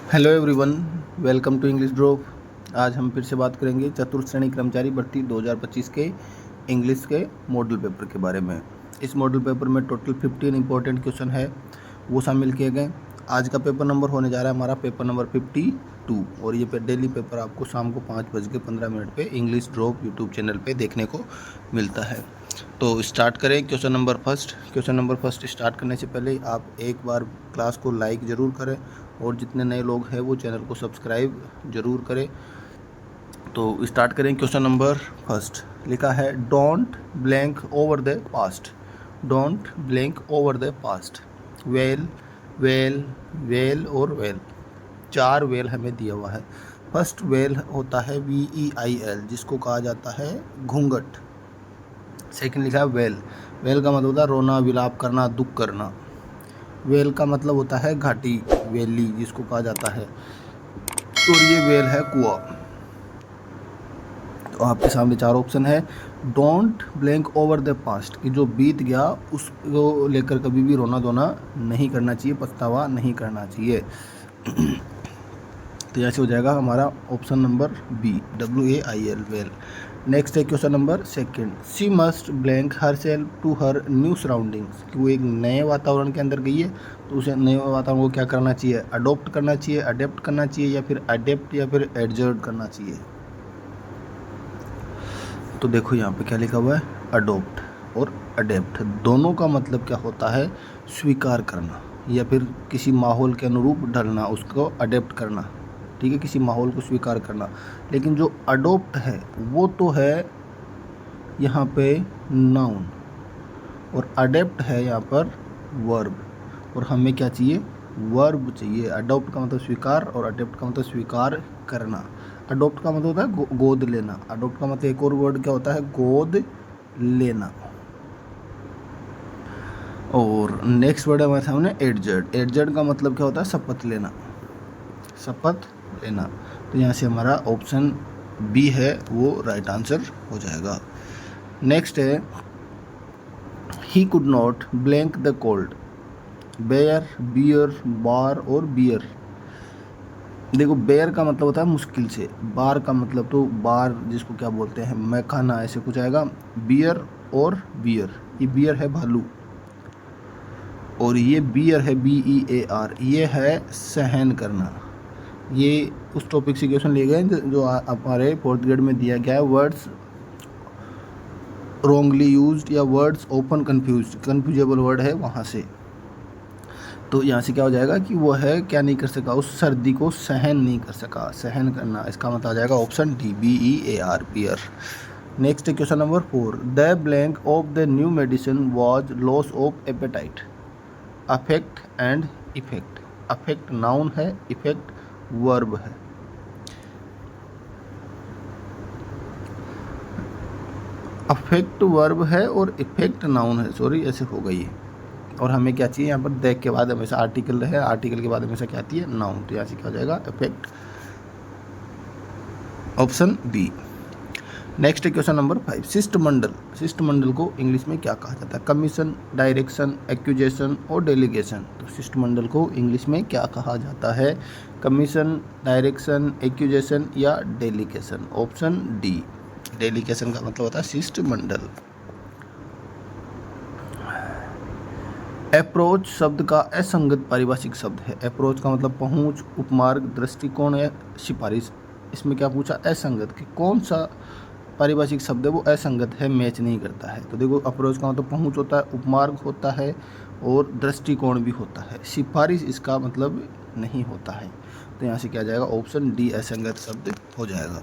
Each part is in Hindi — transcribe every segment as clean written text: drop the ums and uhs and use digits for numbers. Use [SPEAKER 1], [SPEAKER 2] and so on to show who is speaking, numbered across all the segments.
[SPEAKER 1] Hello everyone, welcome to English Drop. आज हम फिर से बात करेंगे चतुर्थ श्रेणी कर्मचारी भर्ती 2025 के इंग्लिश के मॉडल पेपर के बारे में। इस मॉडल पेपर में टोटल 15 इंपॉर्टेंट क्वेश्चन है, वो शामिल किए गए। आज का पेपर नंबर होने जा रहा है हमारा पेपर नंबर 52 और ये डेली पेपर आपको शाम को 5:15 पे इंग्लिश ड्रॉप यूट्यूब चैनल पे देखने को मिलता है। तो स्टार्ट करें क्वेश्चन नंबर फर्स्ट स्टार्ट करने से पहले आप एक बार क्लास को लाइक ज़रूर करें और जितने नए लोग हैं वो चैनल को सब्सक्राइब ज़रूर करें। तो स्टार्ट करें क्वेश्चन नंबर फर्स्ट। लिखा है don't blank over the past. Don't blank over the past. Well well well और वेल, 4 वेल हमें दिया हुआ है। फर्स्ट वेल होता है VEIL, जिसको कहा जाता है घूंघट। सेकंड लिखा है वेल। वेल का मतलब होता है रोना, विलाप करना, दुख करना। वेल का मतलब होता है घाटी, वैली, जिसको कहा जाता है। और ये वेल है कुआं। तो आपके सामने 4 ऑप्शन है। Don't blank over the past, कि जो बीत गया उसको लेकर कभी भी रोना धोना नहीं करना चाहिए, पछतावा नहीं करना चाहिए। तो ऐसे हो जाएगा हमारा option number B, WAIL, well. Next है question number second. She must blank herself to her new surroundings, कि वो एक नए वातावरण के अंदर गई है तो उसे नए वातावरण को क्या करना चाहिए? अडोप्ट करना चाहिए, अडेप्ट करना चाहिए, या फिर अडेप्ट या फिर एडजस्ट करना चाहिए। तो देखो यहाँ पे क्या लिखा हुआ है, अडोप्ट और अडेप्ट दोनों का मतलब क्या होता है? स्वीकार करना या फिर किसी माहौल के अनुरूप ढलना, उसको अडेप्ट करना। ठीक है, किसी माहौल को स्वीकार करना। लेकिन जो अडोप्ट है वो तो है यहाँ पे नाउन, और अडेप्ट है यहाँ पर वर्ब। और हमें क्या चाहिए? वर्ब चाहिए। अडोप्ट का मतलब स्वीकार और अडेप्ट का मतलब स्वीकार करना। अडोप्ट का मतलब होता है गोद लेना। अडोप्ट का मतलब एक और वर्ड क्या होता है? गोद लेना। और नेक्स्ट वर्ड है हमारे सामने एडजर्ड। एडजर्ड का मतलब क्या होता है? शपथ लेना, शपथ लेना। तो यहाँ से हमारा ऑप्शन बी है वो राइट आंसर हो जाएगा। नेक्स्ट है he could not blank the cold. Bare, bear, bar और बियर। देखो बेयर का मतलब होता है मुश्किल से, बार का मतलब तो बार जिसको क्या बोलते हैं, मैखाना, ऐसे कुछ आएगा। बियर और बियर, ये बियर है भालू, और ये बियर है BEAR, ये है सहन करना। ये उस टॉपिक से क्वेश्चन लिए गए जो हमारे 4th ग्रेड में दिया गया है। वर्ड्स रॉन्गली यूज्ड या वर्ड्स ओपन कन्फ्यूजेबल वर्ड है वहाँ से। तो यहाँ से क्या हो जाएगा कि वो है क्या नहीं कर सका, उस सर्दी को सहन नहीं कर सका। सहन करना, इसका मतलब आ जाएगा option D, BEAR, bear. Next है question number 4। The blank of the new medicine was loss of appetite. Affect and effect. Affect noun है, इफेक्ट वर्ब है। अफेक्ट वर्ब है और इफेक्ट नाउन है, सॉरी ऐसे हो गई। और हमें क्या चाहिए यहाँ पर? देख के बाद हमेशा आर्टिकल है, आर्टिकल के बाद हमेशा क्या आती है? नाउन। तो यहाँ से क्या हो जाएगा? Effect, option B. नेक्स्ट है क्वेश्चन नंबर 5। शिष्टमंडल। शिष्टमंडल को इंग्लिश में क्या कहा जाता है? कमीशन, डायरेक्शन, एक्यूजेशन और डेलीगेशन। तो शिष्टमंडल को इंग्लिश में क्या कहा जाता है? कमीशन, डायरेक्शन, एक्यूजेशन या डेलीगेशन। ऑप्शन डी, डेलीगेशन का मतलब होता है शिष्टमंडल। अप्रोच शब्द का असंगत पारिभाषिक शब्द है। अप्रोच का मतलब पहुंच, उपमार्ग, दृष्टिकोण या सिफारिश। इसमें क्या पूछा? असंगत, कि कौन सा पारिभाषिक शब्द है वो असंगत है, मैच नहीं करता है। तो देखो अप्रोच का मतलब पहुंच होता है, उपमार्ग होता है और दृष्टिकोण भी होता है। सिफारिश इसका मतलब नहीं होता है। तो यहाँ से क्या जाएगा? ऑप्शन डी, असंगत शब्द हो जाएगा।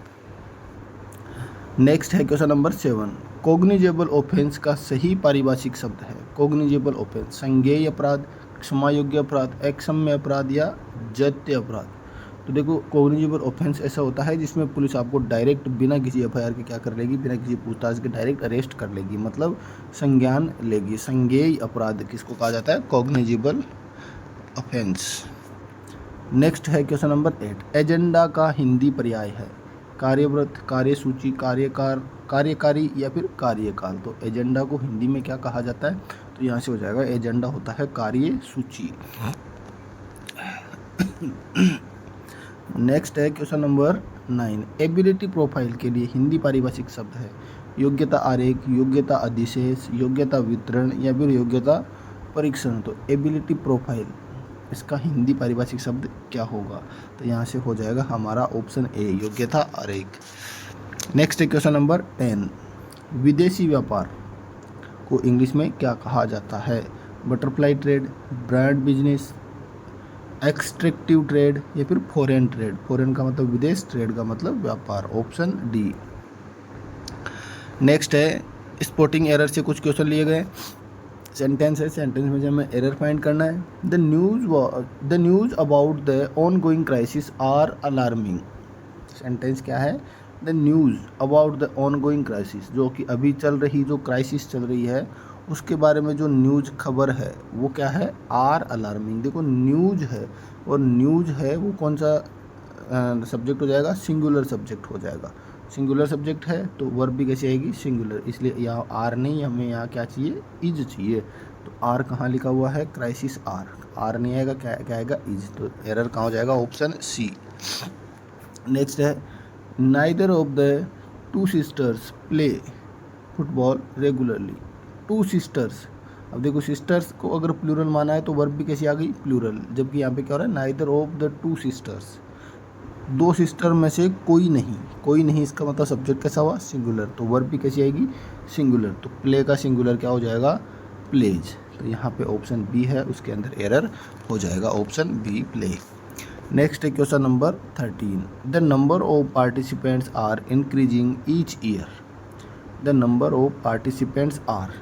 [SPEAKER 1] नेक्स्ट है क्वेश्चन नंबर 7। कोग्निजेबल ऑफेंस का सही पारिभाषिक शब्द है। कोग्निजेबल ऑफेंस, संज्ञेय अपराध, क्षमायोग्य अपराध, अक्षम्य अपराध या जत्य अपराध। तो देखो कोग्निजेबल ऑफेंस ऐसा होता है जिसमें पुलिस आपको डायरेक्ट बिना किसी FIR के क्या कर लेगी? बिना किसी पूछताछ के डायरेक्ट अरेस्ट कर लेगी, मतलब संज्ञान लेगी। संज्ञेय अपराध किसको कहा जाता है? Cognisable offence. नेक्स्ट है क्वेश्चन नंबर 8। एजेंडा का हिंदी पर्याय है कार्यव्रत, कार्यसूची, कार्यकार, कार्यकारी या फिर कार्यकाल। तो एजेंडा को हिंदी में क्या कहा जाता है? तो यहाँ से हो जाएगा एजेंडा होता है कार्यसूची। नेक्स्ट है क्वेश्चन नंबर 9। एबिलिटी प्रोफाइल के लिए हिंदी पारिभाषिक शब्द है योग्यता आरेख, योग्यता अधिशेष, योग्यता वितरण या फिर योग्यता परीक्षण। तो एबिलिटी प्रोफाइल इसका हिंदी पारिभाषिक शब्द क्या होगा? तो यहाँ से हो जाएगा हमारा ऑप्शन ए योग्यता आरेख। नेक्स्ट है क्वेश्चन नंबर 10। विदेशी व्यापार को इंग्लिश में क्या कहा जाता है? Butterfly trade, brand business, extractive trade या फिर फॉरेन ट्रेड। फॉरेन का मतलब विदेश, ट्रेड का मतलब व्यापार, ऑप्शन डी। नेक्स्ट है स्पॉटिंग एरर से कुछ क्वेश्चन लिए गए। सेंटेंस है, सेंटेंस में जब हमें एरर फाइंड करना है। The news about the ongoing crisis are alarming. Sentence क्या है? The news about the ongoing crisis, जो कि अभी चल रही जो क्राइसिस चल रही है उसके बारे में जो न्यूज़ खबर है वो क्या है? Are alarming. देखो न्यूज़ है और न्यूज़ है वो कौन सा सब्जेक्ट हो जाएगा? सिंगुलर सब्जेक्ट हो जाएगा। सिंगुलर सब्जेक्ट है तो वर्ब भी कैसे आएगी? सिंगुलर। इसलिए यहाँ आर नहीं, हमें यहाँ क्या चाहिए? इज चाहिए। तो आर कहाँ लिखा हुआ है? क्राइसिस आर नहीं आएगा, क्या आएगा? इज। तो एरर कहाँ हो जाएगा? Option C. नेक्स्ट है neither of the two sisters play football regularly. Two sisters, अब देखो सिस्टर्स को अगर प्लूरल माना है तो वर्ब भी कैसी आ गई? प्लूरल। जबकि यहाँ पे क्या हो रहा है? Neither of the two sisters, दो सिस्टर में से कोई नहीं। कोई नहीं इसका मतलब सब्जेक्ट कैसा हुआ? सिंगुलर। तो वर्ब भी कैसी आएगी? सिंगुलर। तो प्ले का सिंगुलर क्या हो जाएगा? प्लेज। तो यहाँ पे ऑप्शन बी है, उसके अंदर एरर हो जाएगा, ऑप्शन बी प्ले। नेक्स्ट है question number 13। The number of participants are increasing each year. The number of participants are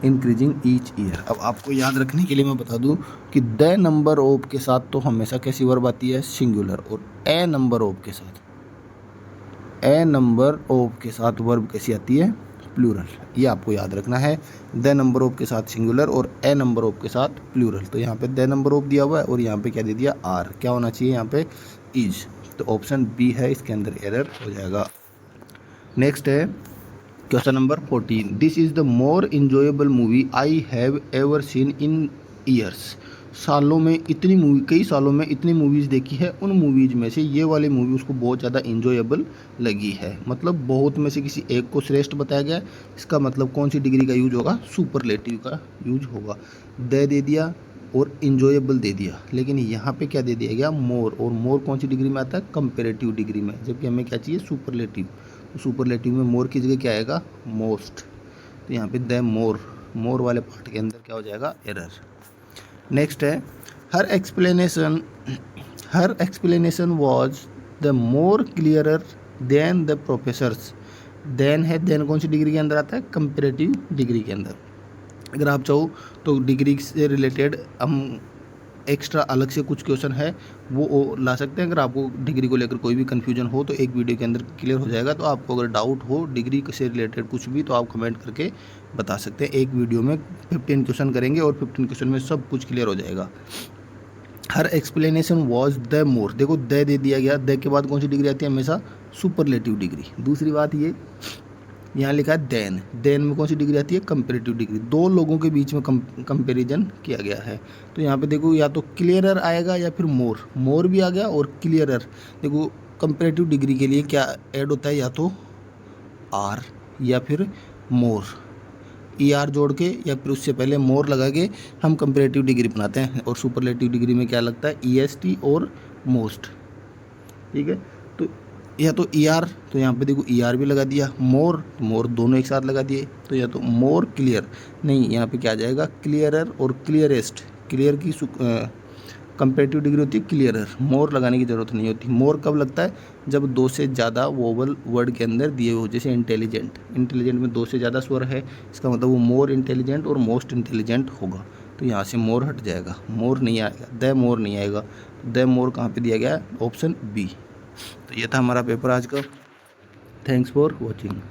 [SPEAKER 1] increasing each year. अब आपको याद रखने के लिए मैं बता दूं कि द नंबर ऑफ के साथ तो हमेशा कैसी वर्ब आती है? सिंगुलर। और ए नंबर ऑफ के साथ, ए नंबर ऑफ के साथ वर्ब कैसी आती है? प्लूरल। ये आपको याद रखना है। द नंबर ऑफ के साथ सिंगुलर और ए नंबर ऑफ के साथ प्लूरल। तो यहाँ पे द नंबर ऑफ दिया हुआ है और यहाँ पे क्या दे दिया? आर। क्या होना चाहिए यहाँ पे? इज। तो ऑप्शन बी है, इसके अंदर एरर हो जाएगा। नेक्स्ट है question number 14। This is the more enjoyable movie I have ever seen in years. सालों में इतनी मूवी, कई सालों में इतनी मूवीज़ देखी है, उन मूवीज़ में से ये वाली मूवी उसको बहुत ज़्यादा इन्जॉयबल लगी है। मतलब बहुत में से किसी एक को श्रेष्ठ बताया गया। इसका मतलब कौन सी डिग्री का यूज होगा? सुपरलेटिव का यूज होगा। दे दिया और इन्जॉयबल दे दिया, लेकिन यहाँ पे क्या दे दिया गया? मोर। और मोर कौन सी डिग्री में आता है? कंपेरेटिव डिग्री में। जबकि हमें क्या चाहिए? सुपरलेटिव। तो सुपरलेटिव में मोर की जगह क्या आएगा? मोस्ट। तो यहाँ पे द मोर वाले पार्ट के अंदर क्या हो जाएगा? एरर। नेक्स्ट है her explanation was the more clearer than the professors. Then है, देन कौन सी डिग्री के अंदर आता है? कंपेरेटिव डिग्री के अंदर। अगर आप चाहो तो डिग्री से रिलेटेड हम एक्स्ट्रा अलग से कुछ क्वेश्चन है वो ला सकते हैं। अगर आपको डिग्री को लेकर कोई भी कन्फ्यूजन हो तो एक वीडियो के अंदर क्लियर हो जाएगा। तो आपको अगर डाउट हो डिग्री से रिलेटेड कुछ भी तो आप कमेंट करके बता सकते हैं। एक वीडियो में 15 क्वेश्चन करेंगे और 15 क्वेश्चन में सब कुछ क्लियर हो जाएगा। हर एक्सप्लेनेशन वॉज द मोर। देखो द दे दिया गया, द के बाद कौन सी डिग्री आती है? हमेशा सुपरलेटिव डिग्री। दूसरी बात ये यहाँ लिखा है देन में कौन सी डिग्री आती है? Comparative degree. दो लोगों के बीच में कंपेरिजन किया गया है। तो यहाँ पे देखो या तो क्लियरर आएगा या फिर मोर भी आ गया और क्लियरर। देखो कंपेरेटिव डिग्री के लिए क्या ऐड होता है? या तो आर या फिर मोर। ई आर जोड़ के या फिर उससे पहले मोर लगा के हम कंपेरेटिव डिग्री बनाते हैं। और सुपरलेटिव डिग्री में क्या लगता है? ई एस टी और मोस्ट। ठीक है, तो या तो ई आर, तो यहाँ पे देखो ई आर भी लगा दिया, मोर दोनों एक साथ लगा दिए। तो या तो मोर क्लियर, नहीं यहाँ पे क्या आ जाएगा? क्लियरर और क्लियरेस्ट। क्लियर की कंपेरेटिव डिग्री होती है क्लियरर। मोर लगाने की ज़रूरत नहीं होती। मोर कब लगता है? जब दो से ज़्यादा वोवल वर्ड के अंदर दिए हो। जैसे इंटेलिजेंट में दो से ज़्यादा स्वर है, इसका मतलब वो मोर इंटेलिजेंट और मोस्ट इंटेलिजेंट होगा। तो यहाँ से मोर हट जाएगा, मोर नहीं आएगा, द मोर नहीं आएगा। द मोर कहाँ पे दिया गया है? Option B. तो ये था हमारा पेपर आज का। Thanks for watching.